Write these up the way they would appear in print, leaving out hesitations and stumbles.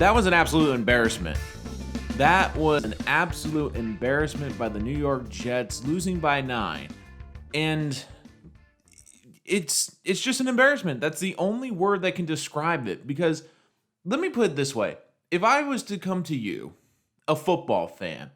That was an absolute embarrassment. That was an absolute embarrassment by the New York Jets, losing by 9. And it's just an embarrassment. That's the only word that can describe it. Because let me put it this way. If I was to come to you, a football fan,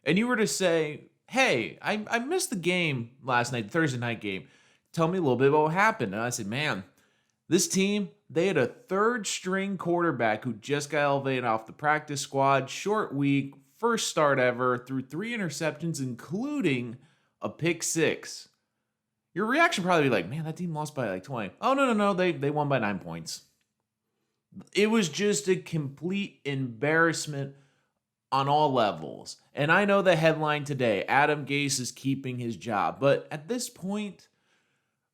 and you were to say, hey, I missed the game last night, the Thursday night game. Tell me a little bit about what happened. And I said, man, this team, they had a third-string quarterback who just got elevated off the practice squad, short week, first start ever, threw 3 interceptions, including a pick 6. Your reaction would probably be like, man, that team lost by like 20. Oh, no, they won by 9 points. It was just a complete embarrassment on all levels. And I know the headline today, Adam Gase is keeping his job. But at this point,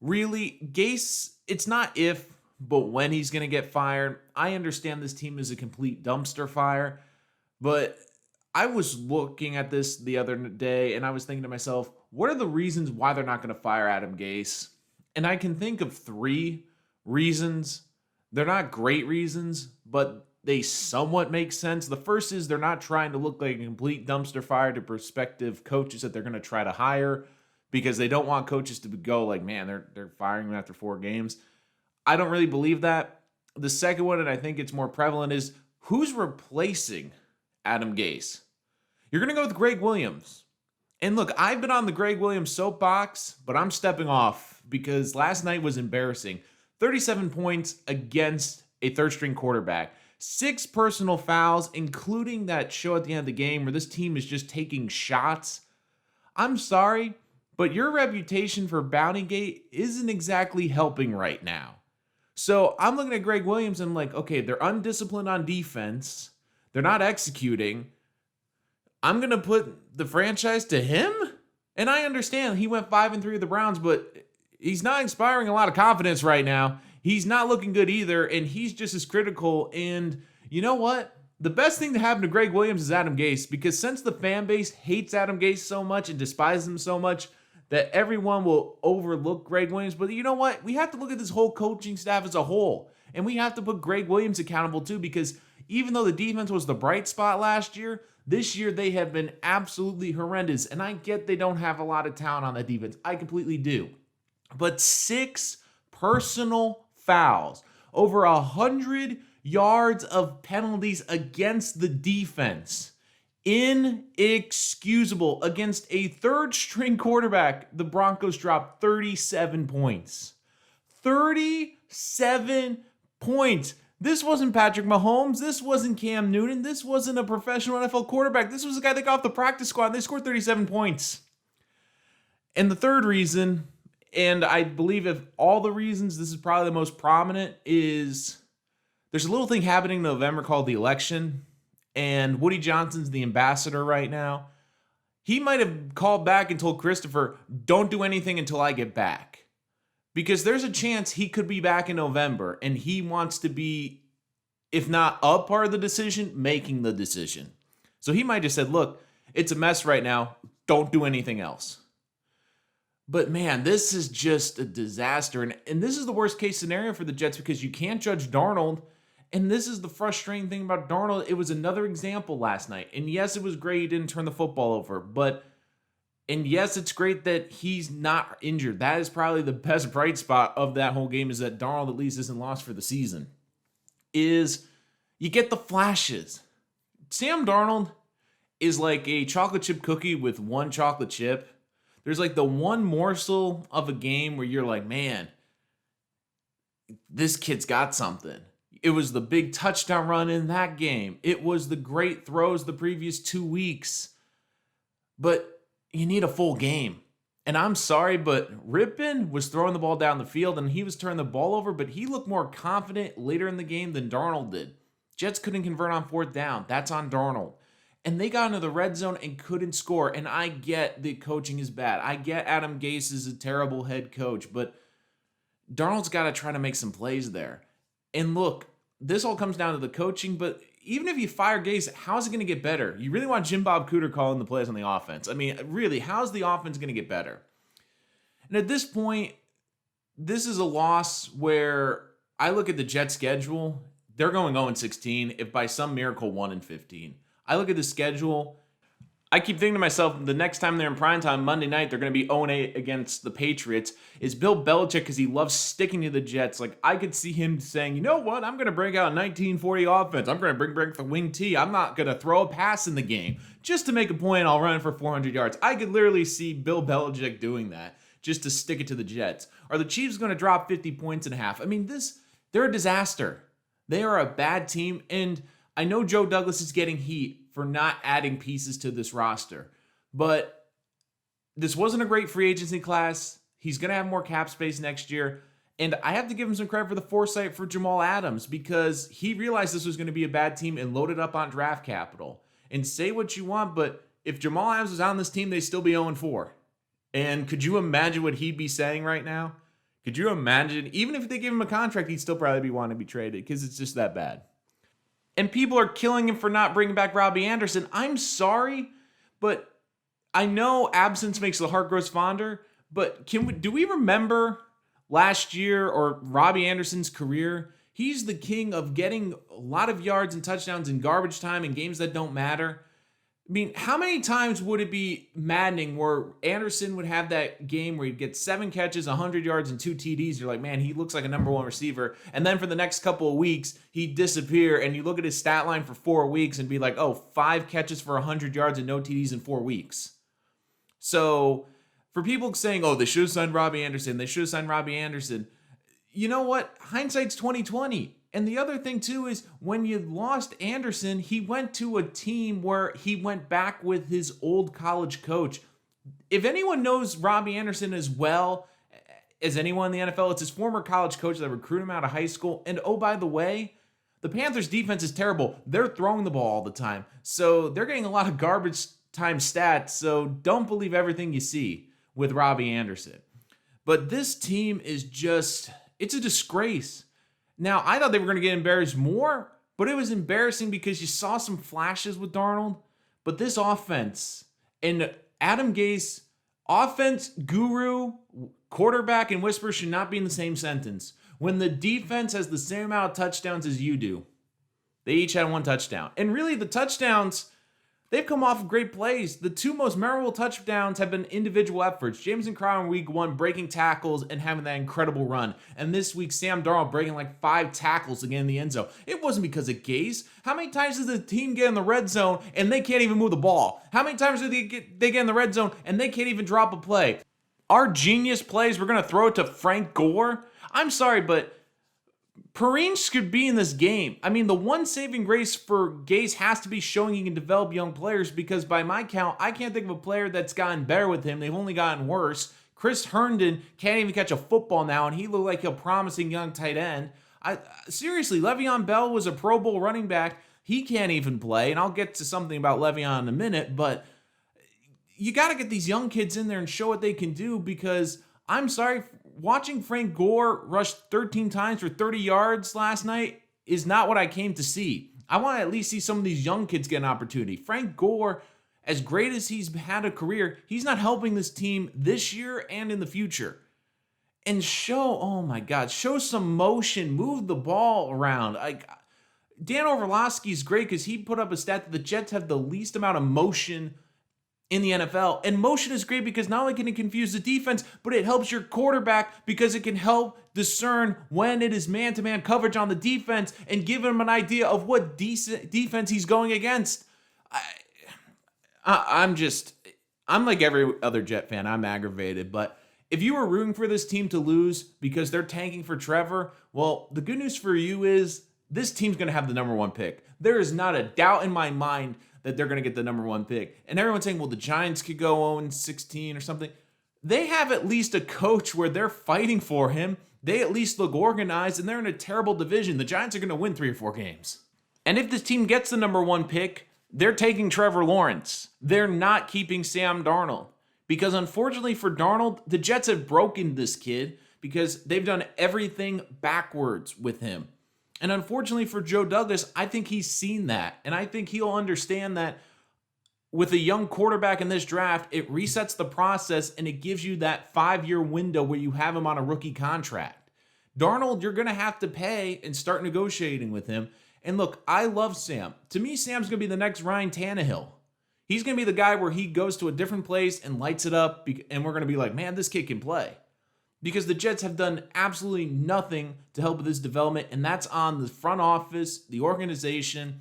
really, Gase, it's not if, but when he's going to get fired. I understand this team is a complete dumpster fire, but I was looking at this the other day and I was thinking to myself, what are the reasons why they're not going to fire Adam Gase? And I can think of 3 reasons. They're not great reasons, but they somewhat make sense. The first is they're not trying to look like a complete dumpster fire to prospective coaches that they're going to try to hire, because they don't want coaches to go like, man, they're firing him after 4 games. I don't really believe that. The second one, and I think it's more prevalent, is who's replacing Adam Gase? You're going to go with Greg Williams. And look, I've been on the Greg Williams soapbox, but I'm stepping off because last night was embarrassing. 37 points against a third-string quarterback. 6 personal fouls, including that show at the end of the game where this team is just taking shots. I'm sorry, but your reputation for Bountygate isn't exactly helping right now. So I'm looking at Greg Williams and I'm like, okay, they're undisciplined on defense. They're not executing. I'm going to put the franchise to him? And I understand he went 5-3 with the Browns, but he's not inspiring a lot of confidence right now. He's not looking good either, and he's just as critical. And you know what? The best thing to happen to Greg Williams is Adam Gase, because since the fan base hates Adam Gase so much and despises him so much, that everyone will overlook Greg Williams. But you know what? We have to look at this whole coaching staff as a whole. And we have to put Greg Williams accountable too, because even though the defense was the bright spot last year, this year they have been absolutely horrendous. And I get they don't have a lot of talent on that defense. I completely do. But 6 personal fouls, over 100 yards of penalties against the defense. Inexcusable. Against a third-string quarterback, the Broncos dropped 37 points. 37 points. This wasn't Patrick Mahomes. This wasn't Cam Newton. This wasn't a professional NFL quarterback. This was a guy that got off the practice squad and they scored 37 points. And the third reason, and I believe of all the reasons, this is probably the most prominent, is there's a little thing happening in November called the election. And Woody Johnson's the ambassador right now. He might have called back and told Christopher, don't do anything until I get back. Because there's a chance he could be back in November and he wants to be, if not a part of the decision, making the decision. So he might have said, look, it's a mess right now. Don't do anything else. But man, this is just a disaster. And this is the worst case scenario for the Jets because you can't judge Darnold. And this is the frustrating thing about Darnold. It was another example last night. And yes, it was great he didn't turn the football over. And yes, it's great that he's not injured. That is probably the best bright spot of that whole game, is that Darnold at least isn't lost for the season. Is you get the flashes. Sam Darnold is like a chocolate chip cookie with one chocolate chip. There's like the one morsel of a game where you're like, man, this kid's got something. It was the big touchdown run in that game. It was the great throws the previous 2 weeks. But you need a full game. And I'm sorry, but Rippon was throwing the ball down the field and he was turning the ball over, but he looked more confident later in the game than Darnold did. Jets couldn't convert on 4th down. That's on Darnold. And they got into the red zone and couldn't score. And I get the coaching is bad. I get Adam Gase is a terrible head coach, but Darnold's got to try to make some plays there. And look, this all comes down to the coaching, but even if you fire Gase, how's it going to get better? You really want Jim Bob Cooter calling the plays on the offense. I mean, really, how's the offense going to get better? And at this point, this is a loss where I look at the Jets schedule. they're going 0-16 if by some miracle 1-15. I look at the schedule. I keep thinking to myself, the next time they're in primetime Monday night, they're going to be 0-8 against the Patriots. Is Bill Belichick, because he loves sticking to the Jets. Like, I could see him saying, you know what, I'm going to break out a 1940 offense. I'm going to bring the wing T. I'm not going to throw a pass in the game. Just to make a point, I'll run for 400 yards. I could literally see Bill Belichick doing that just to stick it to the Jets. Are the Chiefs going to drop 50 points in a half? I mean, they're a disaster. They are a bad team, and I know Joe Douglas is getting heat for not adding pieces to this roster. But this wasn't a great free agency class. He's going to have more cap space next year. And I have to give him some credit for the foresight for Jamal Adams, because he realized this was going to be a bad team and loaded up on draft capital. And say what you want, but if Jamal Adams was on this team, they'd still be 0-4. And could you imagine what he'd be saying right now? Could you imagine, even if they give him a contract, he'd still probably be wanting to be traded because it's just that bad. And people are killing him for not bringing back Robbie Anderson. I'm sorry, but I know absence makes the heart grow fonder, but do we remember last year or Robbie Anderson's career? He's the king of getting a lot of yards and touchdowns in garbage time in games that don't matter. I mean, how many times would it be maddening where Anderson would have that game where he'd get 7 catches, 100 yards, and 2 TDs? You're like, man, he looks like a number 1 receiver. And then for the next couple of weeks, he'd disappear, and you look at his stat line for 4 weeks and be like, oh, 5 catches for 100 yards and no TDs in 4 weeks. So for people saying, oh, they should have signed Robbie Anderson, you know what? Hindsight's 2020. And the other thing, too, is when you lost Anderson, he went to a team where he went back with his old college coach. If anyone knows Robbie Anderson as well as anyone in the NFL, it's his former college coach that recruited him out of high school. And oh, by the way, the Panthers' defense is terrible. They're throwing the ball all the time. So they're getting a lot of garbage time stats. So don't believe everything you see with Robbie Anderson. But this team is it's a disgrace. Now, I thought they were going to get embarrassed more, but it was embarrassing because you saw some flashes with Darnold. But this offense, and Adam Gase, offense guru, quarterback, and whisperer should not be in the same sentence. When the defense has the same amount of touchdowns as you do, they each had 1 touchdown. And really, the touchdowns, they've come off of great plays. The 2 most memorable touchdowns have been individual efforts. Jamison Crowder in week 1 breaking tackles and having that incredible run. And this week, Sam Darnold breaking like 5 tackles again in the end zone. It wasn't because of Gase. How many times does the team get in the red zone and they can't even move the ball? How many times do they get in the red zone and they can't even drop a play? Our genius plays, we're going to throw it to Frank Gore? I'm sorry, but Perrine could be in this game. I mean, the one saving grace for Gase has to be showing he can develop young players, because by my count, I can't think of a player that's gotten better with him. They've only gotten worse. Chris Herndon can't even catch a football now, and he looked like a promising young tight end. Seriously, Le'Veon Bell was a Pro Bowl running back. He can't even play, and I'll get to something about Le'Veon in a minute, but you got to get these young kids in there and show what they can do, because I'm sorry, watching Frank Gore rush 13 times for 30 yards last night is not what I came to see. I want to at least see some of these young kids get an opportunity. Frank Gore, as great as he's had a career, he's not helping this team this year and in the future. And show some motion, move the ball around. Dan Orlovsky is great because he put up a stat that the Jets have the least amount of motion in the NFL. And motion is great because not only can it confuse the defense, but it helps your quarterback because it can help discern when it is man-to-man coverage on the defense and give him an idea of what defense he's going against. I'm like every other Jet fan. I'm aggravated. But if you were rooting for this team to lose because they're tanking for Trevor, well, the good news for you is this team's going to have the number 1 pick. There is not a doubt in my mind that they're going to get the number 1 pick. And everyone's saying, well, the Giants could go 0-16 or something. They have at least a coach where they're fighting for him. They at least look organized, and they're in a terrible division. The Giants are going to win 3 or 4 games. And if this team gets the number 1 pick, they're taking Trevor Lawrence. They're not keeping Sam Darnold. Because unfortunately for Darnold, the Jets have broken this kid because they've done everything backwards with him. And unfortunately for Joe Douglas, I think he's seen that. And I think he'll understand that with a young quarterback in this draft, it resets the process and it gives you that 5-year window where you have him on a rookie contract. Darnold, you're going to have to pay and start negotiating with him. And look, I love Sam. To me, Sam's going to be the next Ryan Tannehill. He's going to be the guy where he goes to a different place and lights it up, and we're going to be like, man, this kid can play. Because the Jets have done absolutely nothing to help with his development, and that's on the front office, the organization.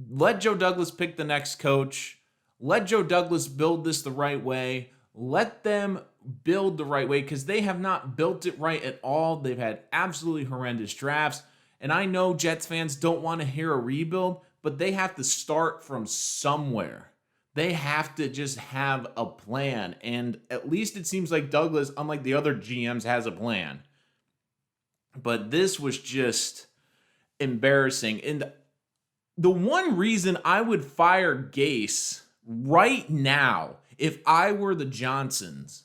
Let Joe Douglas pick the next coach. Let Joe Douglas build this the right way. Let them build the right way, because they have not built it right at all. They've had absolutely horrendous drafts. And I know Jets fans don't want to hear a rebuild, but they have to start from somewhere. They have to just have a plan. And at least it seems like Douglas, unlike the other GMs, has a plan. But this was just embarrassing. And the one reason I would fire Gase right now, if I were the Johnsons,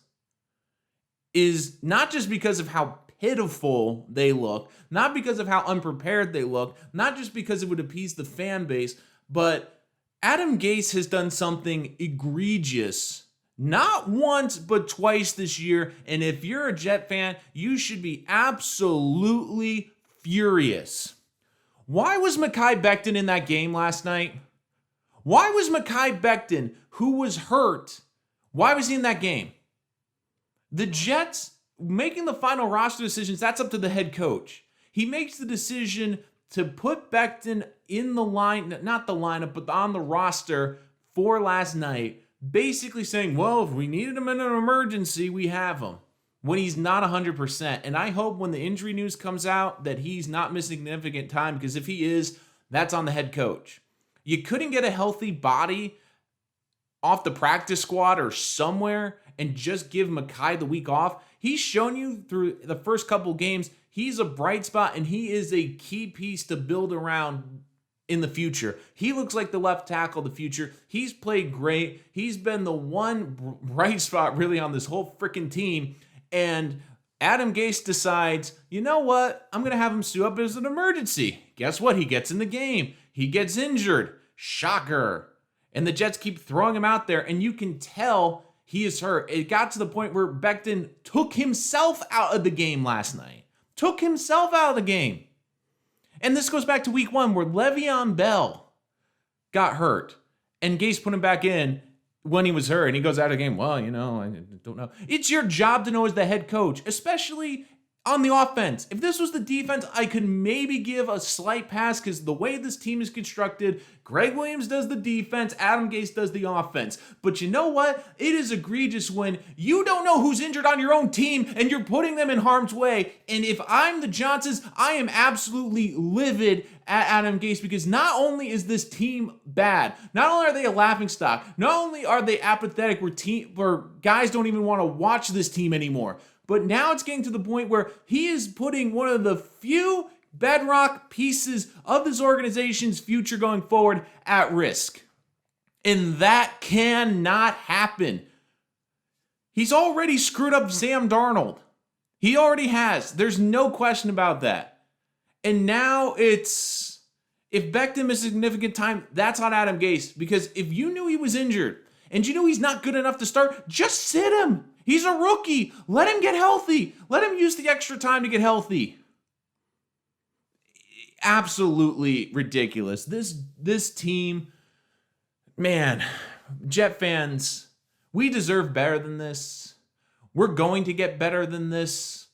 is not just because of how pitiful they look, not because of how unprepared they look, not just because it would appease the fan base, but Adam Gase has done something egregious, not once, but twice this year. And if you're a Jet fan, you should be absolutely furious. Why was Mekhi Becton in that game last night? Why was Mekhi Becton, who was hurt, why was he in that game? The Jets making the final roster decisions, that's up to the head coach. He makes the decision to put Becton in the line, not the lineup, but on the roster for last night, basically saying, well, if we needed him in an emergency, we have him, when he's not 100%. And I hope when the injury news comes out that he's not missing significant time, because if he is, that's on the head coach. You couldn't get a healthy body off the practice squad or somewhere and just give Mekhi the week off. He's shown you through the first couple games he's a bright spot, and he is a key piece to build around in the future. He looks like the left tackle of the future. He's played great. He's been the one bright spot really on this whole freaking team. And Adam Gase decides, you know what? I'm going to have him suit up as an emergency. Guess what? He gets in the game. He gets injured. Shocker. And the Jets keep throwing him out there, and you can tell he is hurt. It got to the point where Becton took himself out of the game last night. Took himself out of the game. And this goes back to week 1 where Le'Veon Bell got hurt. And Gase put him back in when he was hurt. And he goes out of the game, well, I don't know. It's your job to know as the head coach, especially on the offense. If this was the defense, I could maybe give a slight pass, because the way this team is constructed, Greg Williams does the defense, Adam Gase does the offense. But you know what? It is egregious when you don't know who's injured on your own team and you're putting them in harm's way. And if I'm the Johnsons, I am absolutely livid at Adam Gase, because not only is this team bad, not only are they a laughingstock, not only are they apathetic where guys don't even want to watch this team anymore, but now it's getting to the point where he is putting one of the few bedrock pieces of this organization's future going forward at risk. And that cannot happen. He's already screwed up Sam Darnold. He already has. There's no question about that. And now if Beckham misses significant time, that's on Adam Gase. Because if you knew he was injured and you knew he's not good enough to start, just sit him. He's a rookie. Let him get healthy. Let him use the extra time to get healthy. Absolutely ridiculous. This team, man, Jet fans, we deserve better than this. We're going to get better than this.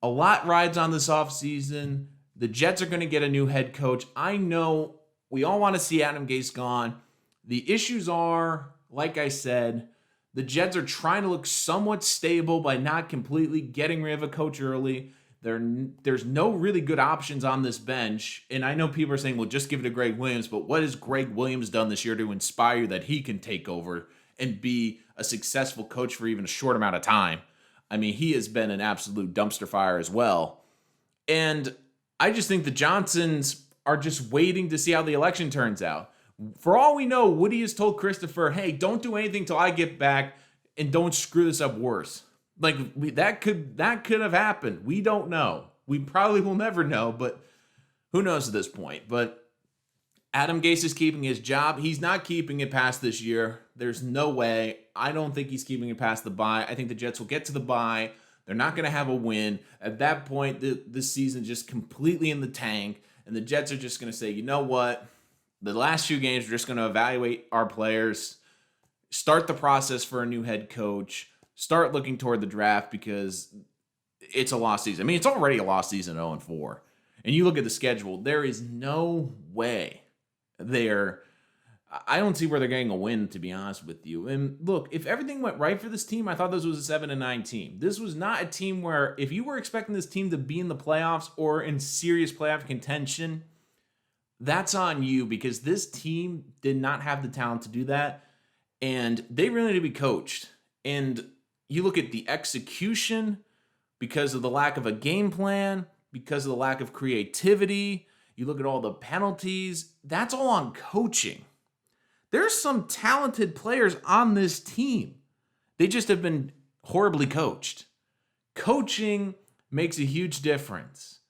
A lot rides on this offseason. The Jets are going to get a new head coach. I know we all want to see Adam Gase gone. The issues are, like I said, the Jets are trying to look somewhat stable by not completely getting rid of a coach early. There's no really good options on this bench. And I know people are saying, well, just give it to Greg Williams. But what has Greg Williams done this year to inspire that he can take over and be a successful coach for even a short amount of time? I mean, he has been an absolute dumpster fire as well. And I just think the Johnsons are just waiting to see how the election turns out. For all we know, Woody has told Christopher, hey, don't do anything till I get back and don't screw this up worse. Like, that could have happened. We don't know. We probably will never know, but who knows at this point. But Adam Gase is keeping his job. He's not keeping it past this year. There's no way. I don't think he's keeping it past the bye. I think the Jets will get to the bye. They're not going to have a win. At that point, this season just completely in the tank, and the Jets are just going to say, you know what? The last few games, we're just going to evaluate our players, start the process for a new head coach, start looking toward the draft because it's a lost season. I mean, it's already a lost season, 0-4. And you look at the schedule, there is no way I don't see where they're getting a win, to be honest with you. And look, if everything went right for this team, I thought this was a 7-9 team. This was not a team where if you were expecting this team to be in the playoffs or in serious playoff contention, that's on you, because this team did not have the talent to do that. And they really need to be coached. And you look at the execution because of the lack of a game plan, because of the lack of creativity. You look at all the penalties. That's all on coaching. There's some talented players on this team. They just have been horribly coached. Coaching makes a huge difference.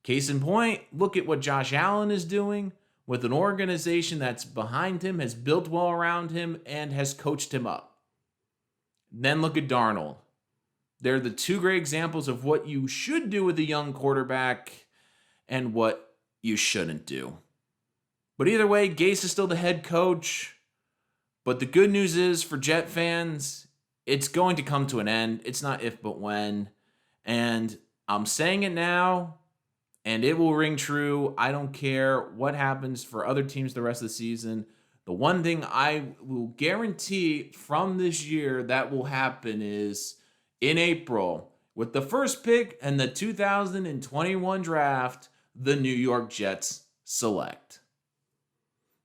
Case in point, look at what Josh Allen is doing with an organization that's behind him, has built well around him, and has coached him up. Then look at Darnold. They're the two great examples of what you should do with a young quarterback and what you shouldn't do. But either way, Gase is still the head coach. But the good news is for Jet fans, it's going to come to an end. It's not if but when. And I'm saying it now, and it will ring true. I don't care what happens for other teams the rest of the season. The one thing I will guarantee from this year that will happen is in April, with the first pick and the 2021 draft, the New York Jets select.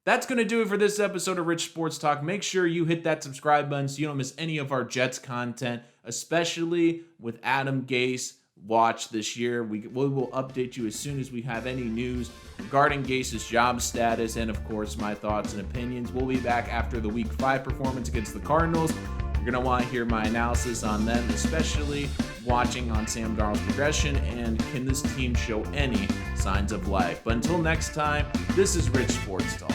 That's going to do it for this episode of Rich Sports Talk. Make sure you hit that subscribe button so you don't miss any of our Jets content, especially with Adam Gase watch this year. We will update you as soon as we have any news regarding Gase's job status and, of course, my thoughts and opinions. We'll be back after the Week 5 performance against the Cardinals. You're going to want to hear my analysis on them, especially watching on Sam Darnold's progression and can this team show any signs of life. But until next time, this is Rich Sports Talk.